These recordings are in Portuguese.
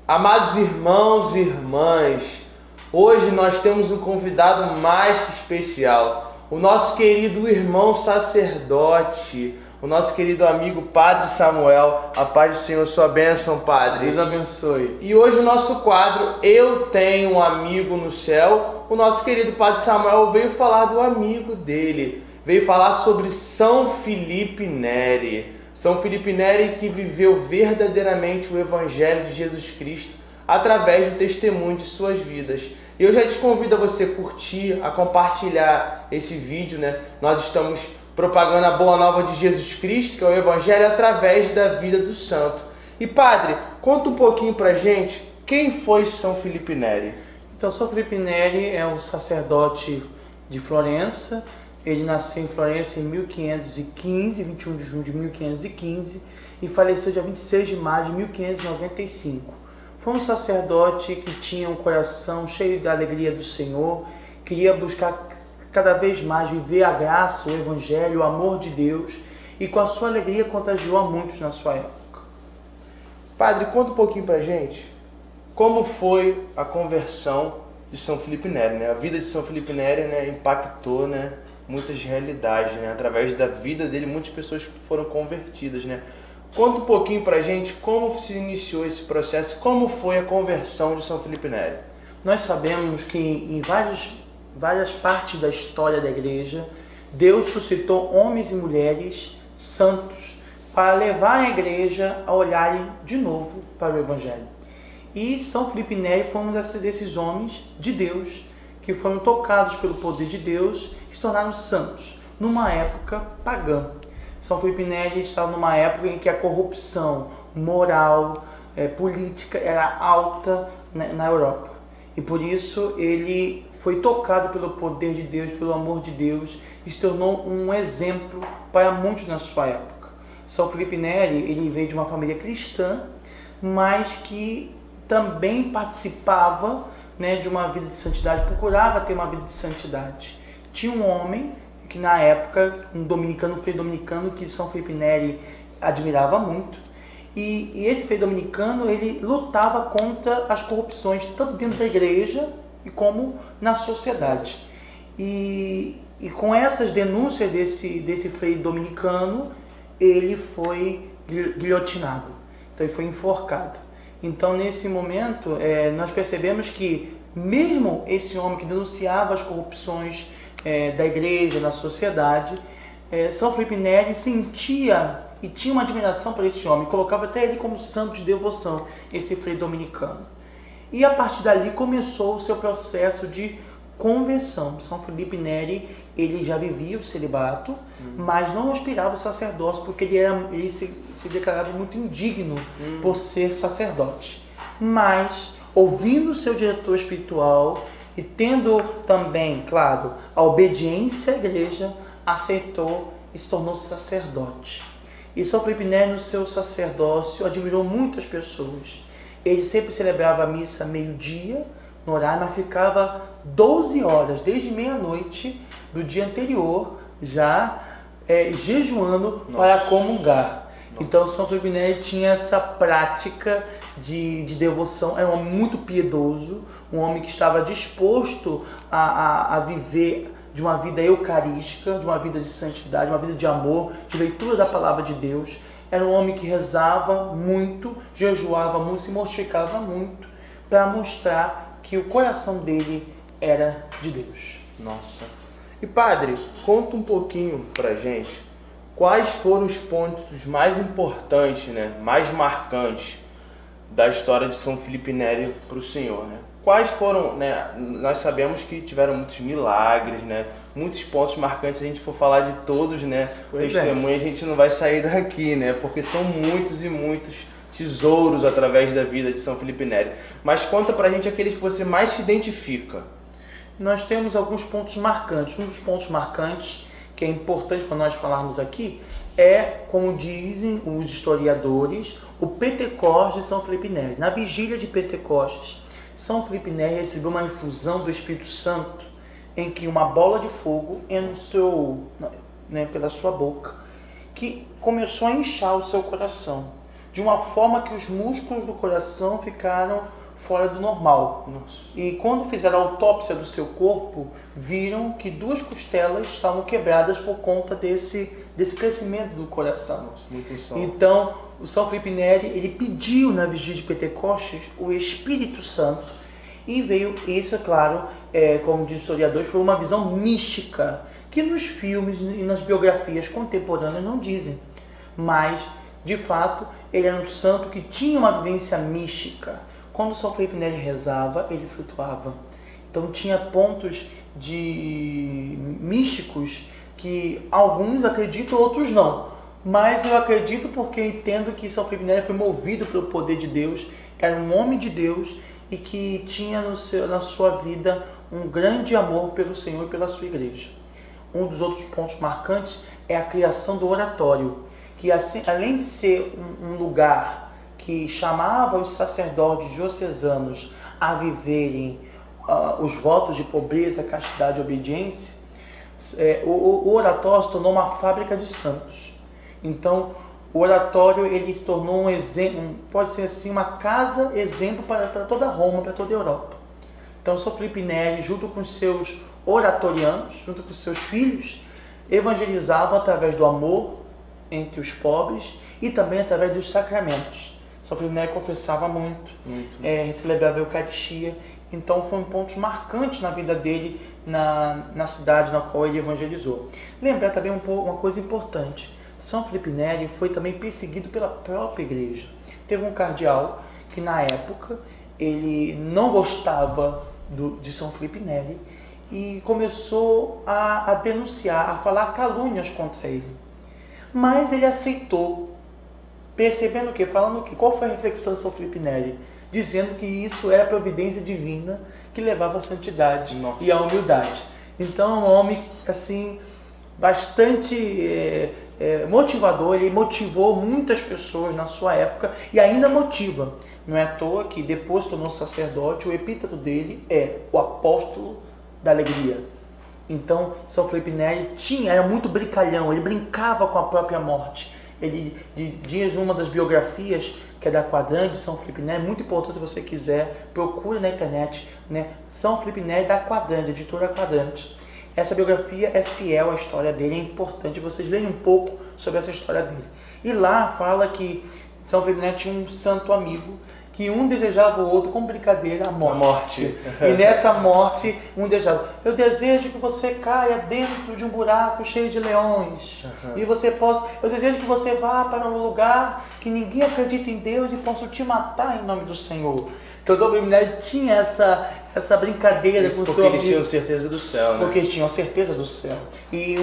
Amados irmãos e irmãs, hoje nós temos um convidado mais que especial, o nosso querido irmão sacerdote, o nosso querido amigo Padre Samuel. A paz do Senhor, sua bênção, Padre. Deus abençoe. E hoje o nosso quadro Eu Tenho um Amigo no Céu, o nosso querido Padre Samuel veio falar do amigo dele, veio falar sobre São Felipe Neri. São Felipe Neri, que viveu verdadeiramente o Evangelho de Jesus Cristo através do testemunho de suas vidas. Eu já te convido a você curtir, a compartilhar esse vídeo, né? Nós estamos propagando a boa nova de Jesus Cristo, que é o Evangelho, através da vida do santo. E Padre, conta um pouquinho pra gente quem foi São Felipe Neri. Então, São Felipe Neri é um sacerdote de Florença. Ele nasceu em Florença em 1515, 21 de junho de 1515, e faleceu dia 26 de maio de 1595. Foi um sacerdote que tinha um coração cheio da alegria do Senhor, queria buscar cada vez mais viver a graça, o Evangelho, o amor de Deus, e com a sua alegria contagiou a muitos na sua época. Padre, conta um pouquinho pra gente como foi a conversão de São Felipe Neri, né? A vida de São Felipe Neri, né, impactou, né, muitas realidades, né? Através da vida dele, muitas pessoas foram convertidas, né? Conta um pouquinho pra gente como se iniciou esse processo, como foi a conversão de São Felipe Neri. Nós sabemos que em várias partes da história da igreja, Deus suscitou homens e mulheres santos para levar a igreja a olharem de novo para o Evangelho. E São Felipe Neri foi um desses homens de Deus que foram tocados pelo poder de Deus e se tornaram santos numa época pagã. São Felipe Neri estava numa época em que a corrupção moral, política era alta na Europa. E por isso ele foi tocado pelo poder de Deus, pelo amor de Deus, e se tornou um exemplo para muitos na sua época. São Felipe Neri, ele veio de uma família cristã, mas que também participava, né, de uma vida de santidade, procurava ter uma vida de santidade. Tinha um homem que na época, um dominicano, um frei dominicano, que São Felipe Neri admirava muito, e esse frei dominicano, ele lutava contra as corrupções, tanto dentro da igreja e como na sociedade. E com essas denúncias desse frei dominicano, ele foi guilhotinado, então ele foi enforcado. Então, nesse momento, nós percebemos que mesmo esse homem que denunciava as corrupções da igreja, na sociedade, São Felipe Neri sentia e tinha uma admiração por esse homem, colocava até ele como santo de devoção, esse frei dominicano. E a partir dali começou o seu processo de conversão. São Felipe Neri, ele já vivia o celibato, mas não aspirava ao sacerdócio, porque ele se declarava muito indigno por ser sacerdote. Mas, ouvindo o seu diretor espiritual e tendo também, claro, a obediência à igreja, aceitou e se tornou sacerdote. E São Felipe Neri, no seu sacerdócio, admirou muitas pessoas. Ele sempre celebrava a missa meio-dia, no horário, mas ficava 12 horas, desde meia-noite do dia anterior, já jejuando para comungar. Então, São Felipe Neri tinha essa prática de devoção, era um homem muito piedoso, um homem que estava disposto a viver de uma vida eucarística, de uma vida de santidade, uma vida de amor, de leitura da palavra de Deus. Era um homem que rezava muito, jejuava muito, se mortificava muito, para mostrar que o coração dele era de Deus. Nossa. E Padre, conta um pouquinho pra gente quais foram os pontos mais importantes, né, mais marcantes da história de São Felipe Neri para o Senhor, né? Quais foram, né? Nós sabemos que tiveram muitos milagres, né? Muitos pontos marcantes. Se a gente for falar de todos, né? Testemunha, a gente não vai sair daqui, né? Porque são muitos e muitos tesouros através da vida de São Felipe Neri. Mas conta pra gente aqueles que você mais se identifica. Nós temos alguns pontos marcantes. Um dos pontos marcantes que é importante para nós falarmos aqui como dizem os historiadores, o Pentecostes de São Felipe Neri. Na vigília de Pentecostes, São Felipe Neri recebeu uma infusão do Espírito Santo em que uma bola de fogo entrou, né, pela sua boca, que começou a inchar o seu coração, de uma forma que os músculos do coração ficaram fora do normal. Nossa. E quando fizeram a autópsia do seu corpo, viram que 2 costelas estavam quebradas por conta desse crescimento do coração. Nossa, muito unção. Então, o São Felipe Neri, ele pediu na vigília de Pentecostes o Espírito Santo e veio, isso é claro, como diz historiadores, foi uma visão mística, que nos filmes e nas biografias contemporâneas não dizem. Mas, de fato, ele era um santo que tinha uma vivência mística. Quando São Felipe Neri rezava, ele flutuava. Então tinha pontos místicos que alguns acreditam, outros não. Mas eu acredito porque entendo que São Felipe Neri foi movido pelo poder de Deus, era um homem de Deus e que tinha na sua vida um grande amor pelo Senhor e pela sua igreja. Um dos outros pontos marcantes é a criação do oratório, que assim, além de ser um lugar que chamava os sacerdotes diocesanos a viverem os votos de pobreza, castidade e obediência, o oratório se tornou uma fábrica de santos. Então, o oratório ele se tornou um exemplo, pode ser assim, uma casa exemplo para toda Roma, para toda a Europa. Então, São Felipe Neri, junto com seus oratorianos, junto com seus filhos, evangelizavam através do amor entre os pobres e também através dos sacramentos. São Felipe Neri confessava muito. Celebrava a Eucaristia. Então foram pontos marcantes na vida dele, na cidade na qual ele evangelizou. Lembrar também uma coisa importante. São Felipe Neri foi também perseguido pela própria igreja. Teve um cardeal que na época ele não gostava de São Felipe Neri e começou a denunciar, a falar calúnias contra ele. Mas ele aceitou, percebendo o quê? Falando o quê? Qual foi a reflexão de São Felipe Neri? Dizendo que isso é a providência divina que levava à santidade e à humildade. Então, um homem assim, bastante motivador, ele motivou muitas pessoas na sua época e ainda motiva. Não é à toa que depois tornou sacerdote, o epíteto dele é o apóstolo da alegria. Então, São Felipe Neri era muito brincalhão, ele brincava com a própria morte. Ele diz uma das biografias, que é da Quadrante de São Felipe Neri, muito importante se você quiser, procure na internet, né? São Felipe Neri da Quadrante, editora Quadrante. Essa biografia é fiel à história dele, é importante vocês lerem um pouco sobre essa história dele. E lá fala que São Felipe Neri tinha um santo amigo, que um desejava o outro com brincadeira a morte. E nessa morte, um desejava: eu desejo que você caia dentro de um buraco cheio de leões. E você eu desejo que você vá para um lugar que ninguém acredita em Deus e possa te matar em nome do Senhor. Então São Felipe Neri tinha essa brincadeira com o seu amigo. Porque eles tinham certeza do céu, né? Porque eles tinham certeza do céu. E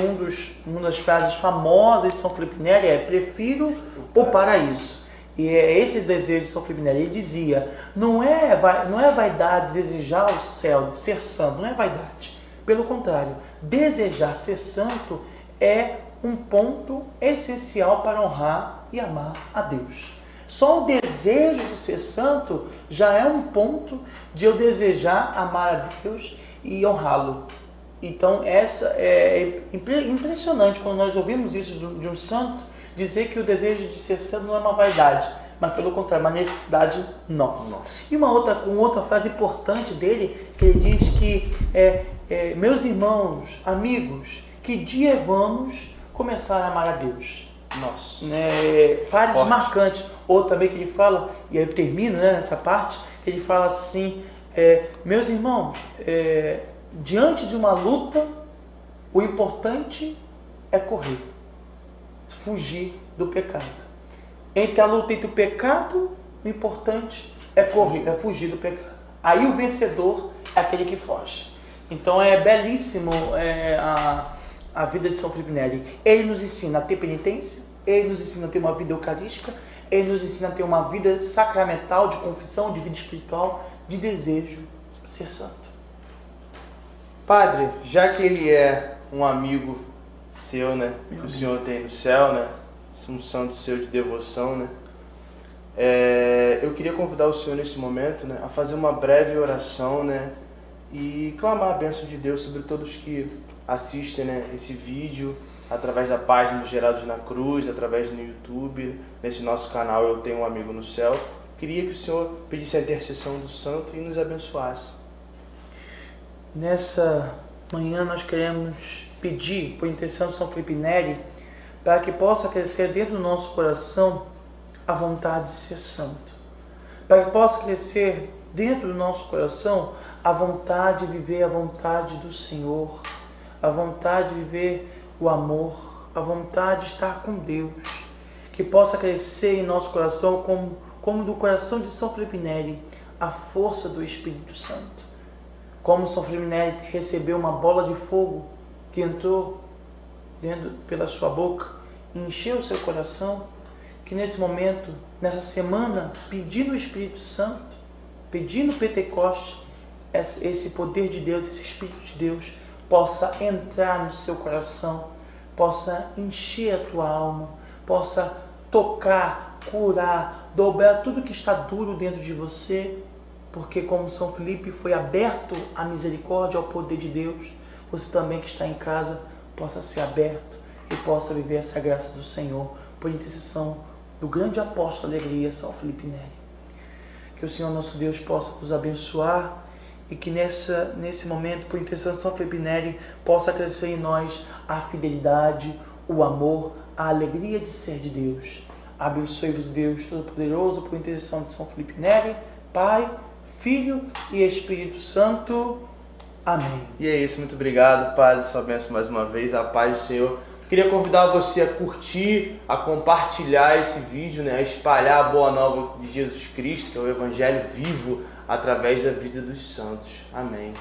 uma das frases famosas de São Felipe Neri é: prefiro o paraíso. E é esse desejo de São Felipe Neri. Ele dizia: não é vaidade desejar o céu, de ser santo, não é vaidade. Pelo contrário, desejar ser santo é um ponto essencial para honrar e amar a Deus. Só o desejo de ser santo já é um ponto de eu desejar amar a Deus e honrá-lo. Então, essa é impressionante quando nós ouvimos isso de um santo, dizer que o desejo de ser santo não é uma vaidade, mas pelo contrário, uma necessidade nossa. E uma outra frase importante dele, que ele diz que meus irmãos, amigos, que dia vamos começar a amar a Deus? Frases marcantes. Outra também que ele fala, e aí eu termino nessa parte, que ele fala assim: meus irmãos, diante de uma luta, o importante é correr, fugir do pecado. Entre a luta entre o pecado, o importante é correr, é fugir do pecado. Aí o vencedor é aquele que foge. Então é belíssimo a vida de São Felipe Neri. Ele nos ensina a ter penitência, ele nos ensina a ter uma vida eucarística, ele nos ensina a ter uma vida sacramental, de confissão, de vida espiritual, de desejo de ser santo. Padre, já que ele é um amigo seu, né, que o senhor tem no céu, né, um santo seu de devoção, né, eu queria convidar o senhor nesse momento, né, a fazer uma breve oração, né, e clamar a bênção de Deus sobre todos que assistem, né, esse vídeo através da página do Geraldo na Cruz, através do YouTube, nesse nosso canal Eu Tenho um Amigo no Céu. Queria que o Senhor pedisse a intercessão do Santo e nos abençoasse. Nessa manhã nós queremos pedir, por intercessão de São Felipe Neri, para que possa crescer dentro do nosso coração a vontade de ser santo. Para que possa crescer dentro do nosso coração a vontade de viver a vontade do Senhor, a vontade de viver o amor, a vontade de estar com Deus. Que possa crescer em nosso coração como do coração de São Felipe Neri, a força do Espírito Santo. Como São Felipe Neri recebeu uma bola de fogo que entrou dentro pela sua boca e encheu o seu coração, que nesse momento, nessa semana, pedindo o Espírito Santo, pedindo o Pentecostes, esse poder de Deus, esse Espírito de Deus, possa entrar no seu coração, possa encher a tua alma, possa tocar, curar, dobrar tudo que está duro dentro de você, porque como São Felipe foi aberto à misericórdia, ao poder de Deus, você também que está em casa possa ser aberto e possa viver essa graça do Senhor, por intercessão do grande apóstolo da alegria, São Felipe Neri. Que o Senhor nosso Deus possa nos abençoar e que nesse momento, por intercessão de São Felipe Neri, possa crescer em nós a fidelidade, o amor, a alegria de ser de Deus. Abençoe-vos Deus Todo-Poderoso, por intercessão de São Felipe Neri, Pai, Filho e Espírito Santo. Amém. E é isso, muito obrigado, Padre, sua bênção mais uma vez, a paz do Senhor. Queria convidar você a curtir, a compartilhar esse vídeo, né, a espalhar a boa nova de Jesus Cristo, que é o Evangelho vivo, através da vida dos santos. Amém.